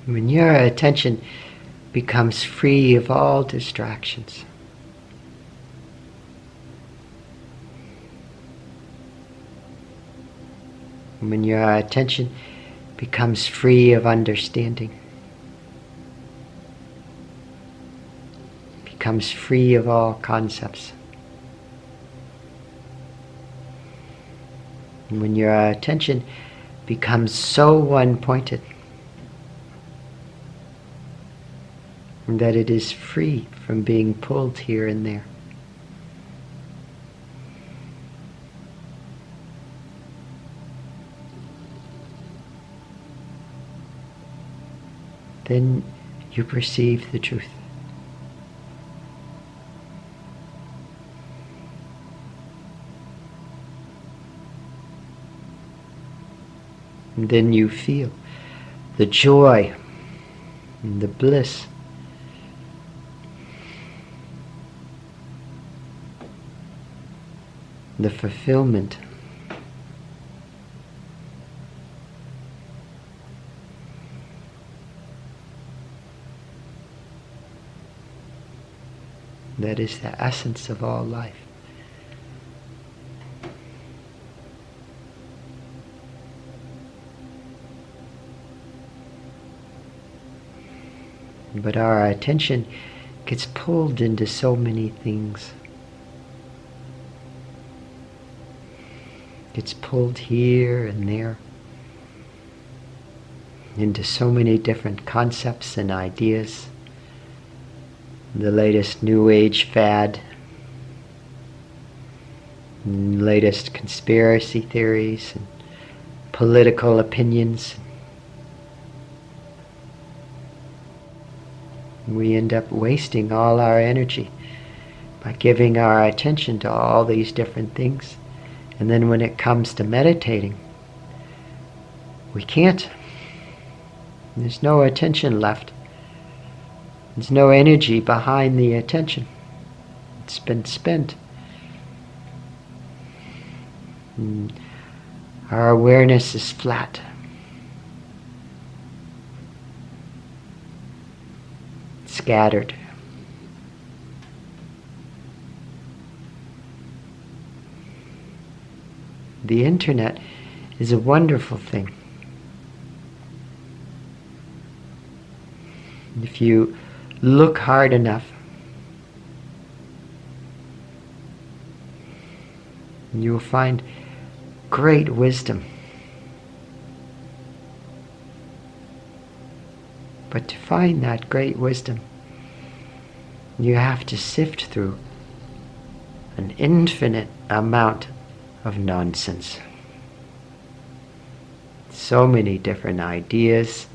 When your attention becomes free of all distractions, when your attention becomes free of understanding, becomes free of all concepts, and when your attention becomes so one-pointed that it is free from being pulled here and there, then you perceive the truth. And then you feel the joy and the bliss the fulfillment that is the essence of all life. But our attention gets pulled into so many things. It's pulled here and there into so many different concepts and ideas. The latest New Age fad, and latest conspiracy theories, and political opinions. We end up wasting all our energy by giving our attention to all these different things. And then when it comes to meditating, we can't. There's no attention left. There's no energy behind the attention. It's been spent. And our awareness is flat. Scattered. The internet is a wonderful thing. If you look hard enough, you will find great wisdom. But to find that great wisdom, you have to sift through an infinite amount of nonsense. So many different ideas,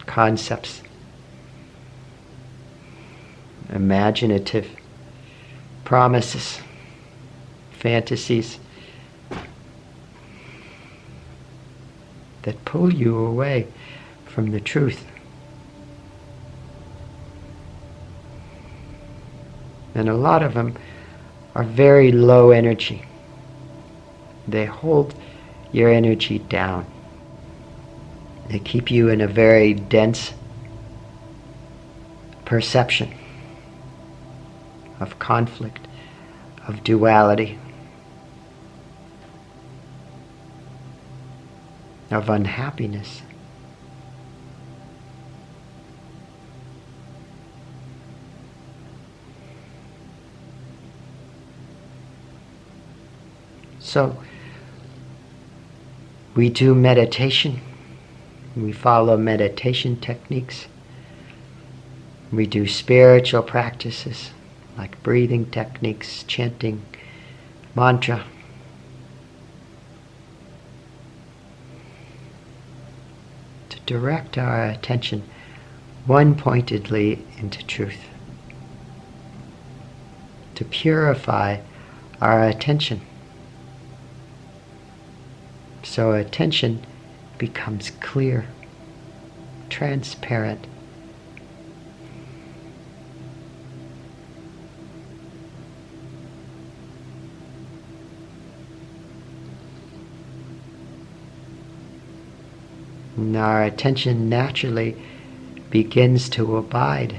concepts, imaginative promises, fantasies that pull you away from the truth. And a lot of them are very low energy. They hold your energy down. They keep you in a very dense perception of conflict, of duality, of unhappiness. So, we do meditation, we follow meditation techniques, we do spiritual practices like breathing techniques, chanting, mantra. To direct our attention one-pointedly into truth. To purify our attention. So attention becomes clear, transparent. And our attention naturally begins to abide.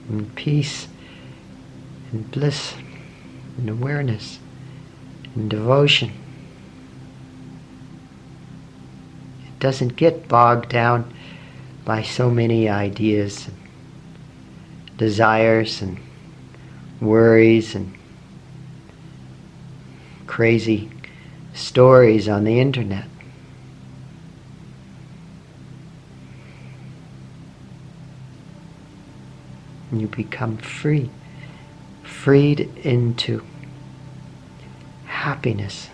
In peace and bliss and awareness and devotion. It doesn't get bogged down by so many ideas and desires and worries and crazy stories on the internet. And you become free, freed into happiness,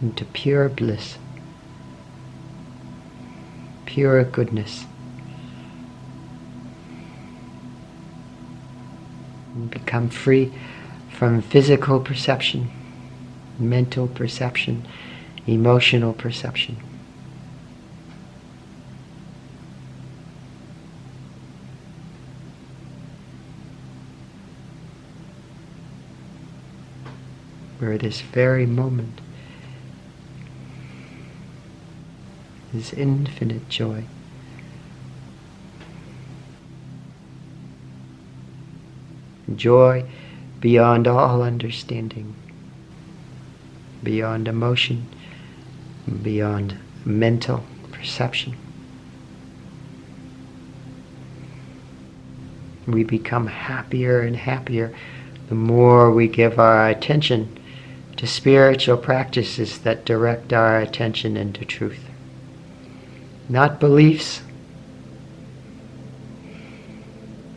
into pure bliss, pure goodness. You become free from physical perception, mental perception, emotional perception. Where this very moment is infinite joy. Joy beyond all understanding, beyond emotion, beyond mental perception. We become happier and happier the more we give our attention to spiritual practices that direct our attention into truth. Not beliefs,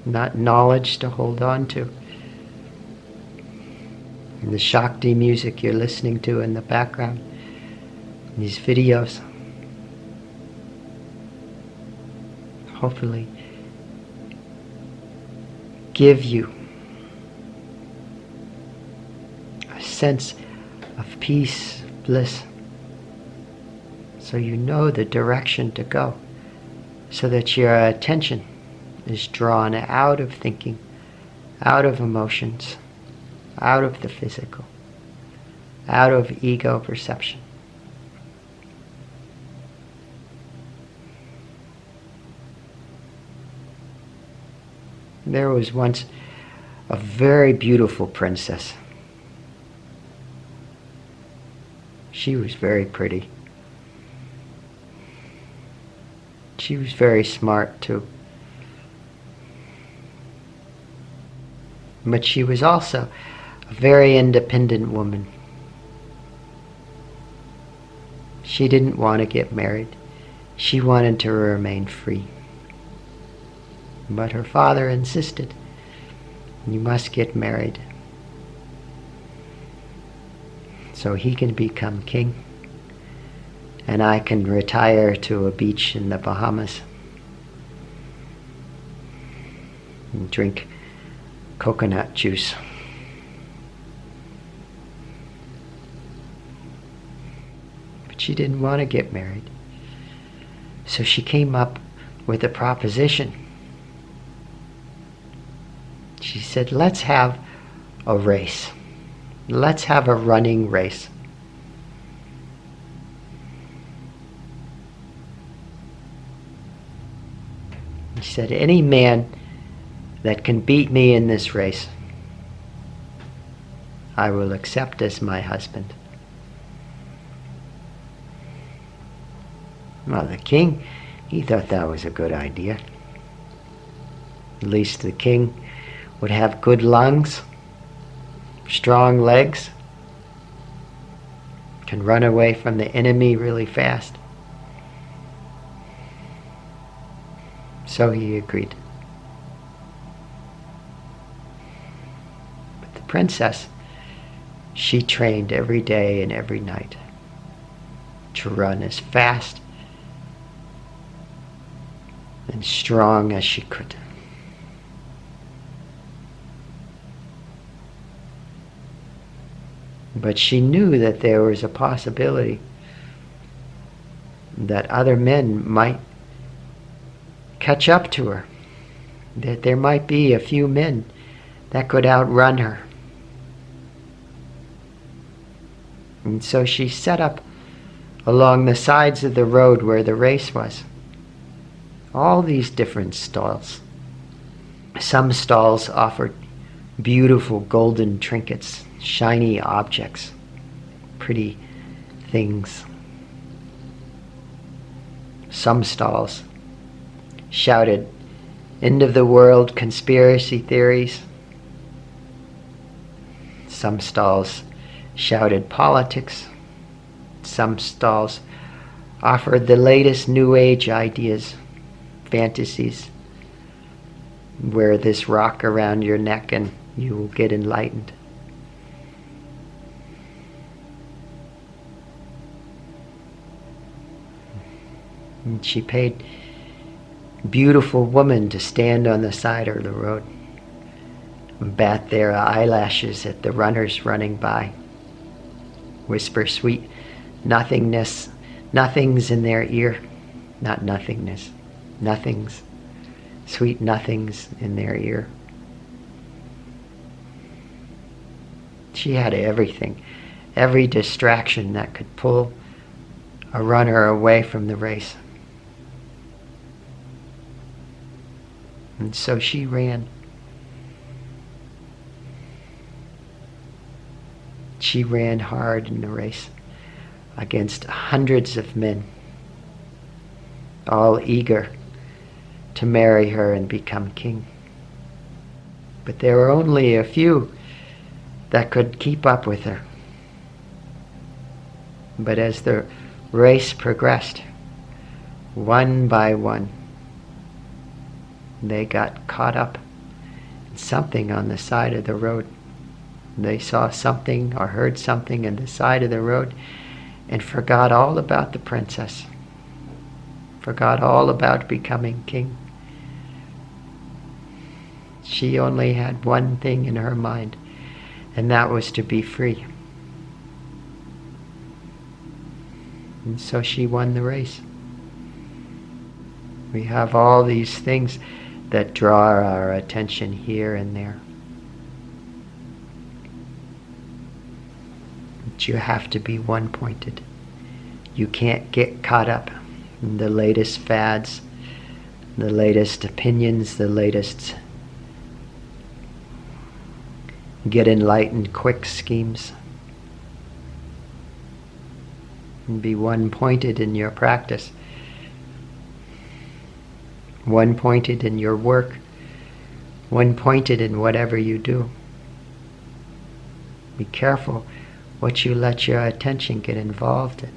not knowledge to hold on to. And the Shakti music you're listening to in the background, these videos, hopefully give you a sense of peace, bliss, so you know the direction to go, so that your attention is drawn out of thinking, out of emotions, out of the physical, out of ego perception. There was once a very beautiful princess. She was very pretty. She was very smart too. But she was also a very independent woman. She didn't want to get married. She wanted to remain free. But her father insisted, you must get married so he can become king and I can retire to a beach in the Bahamas and drink coconut juice. But she didn't want to get married. So she came up with a proposition. She said, let's have a race. Let's have a running race. She said, any man that can beat me in this race, I will accept as my husband. Well, the king, he thought that was a good idea. At least the king would have good lungs, strong legs, can run away from the enemy really fast. So he agreed. But the princess, she trained every day and every night to run as fast and strong as she could. But she knew that there was a possibility that other men might catch up to her, that there might be a few men that could outrun her. And so she set up along the sides of the road where the race was all these different stalls. Some stalls offered beautiful golden trinkets, shiny objects, pretty things. Some stalls shouted end of the world conspiracy theories. Some stalls shouted politics. Some stalls offered the latest new age ideas, fantasies. Wear this rock around your neck and you will get enlightened. And she paid a beautiful woman to stand on the side of the road and bat their eyelashes at the runners running by. Whisper sweet nothingness, nothings in their ear. Not nothingness, nothings. Sweet nothings in their ear. She had everything, every distraction that could pull a runner away from the race. And so she ran. She ran hard in the race against hundreds of men, all eager to marry her and become king. But there were only a few that could keep up with her. But as the race progressed, one by one, they got caught up in something on the side of the road. They saw something or heard something on the side of the road and forgot all about the princess, forgot all about becoming king. She only had one thing in her mind, and that was to be free. And so she won the race. We have all these things that draw our attention here and there. But you have to be one-pointed. You can't get caught up in the latest fads, the latest opinions, the latest get enlightened quick schemes. And be one-pointed in your practice. One-pointed in your work. One-pointed in whatever you do. Be careful what you let your attention get involved in.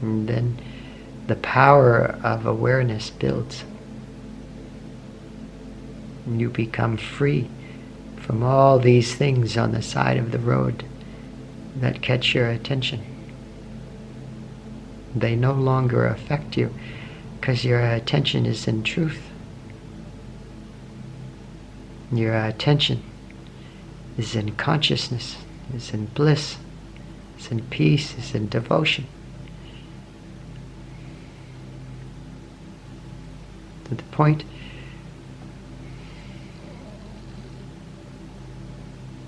And then the power of awareness builds. And you become free from all these things on the side of the road that catch your attention. They no longer affect you because your attention is in truth. Your attention is in consciousness, is in bliss, is in peace, is in devotion. To the point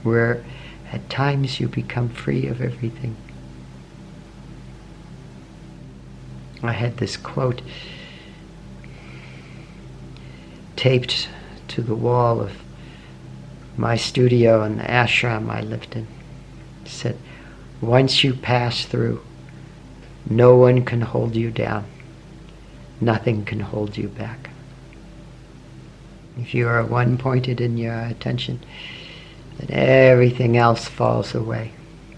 where at times you become free of everything. I had this quote taped to the wall of my studio in the ashram I lived in. It said, "Once you pass through, no one can hold you down. Nothing can hold you back." If you are one-pointed in your attention, then everything else falls away.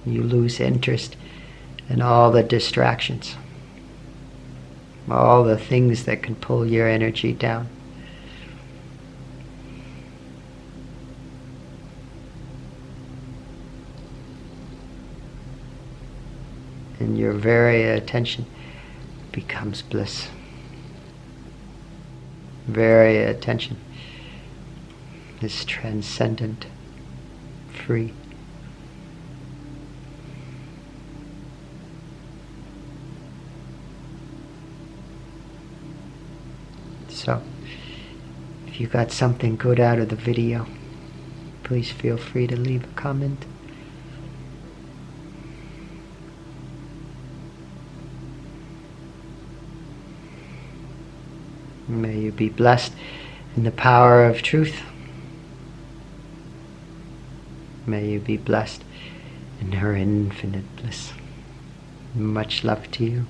You lose interest in all the distractions, all the things that can pull your energy down. And your very attention becomes bliss. Very attention is transcendent, free. So, if you got something good out of the video, please feel free to leave a comment. May you be blessed in the power of truth. May you be blessed in her infinite bliss. Much love to you.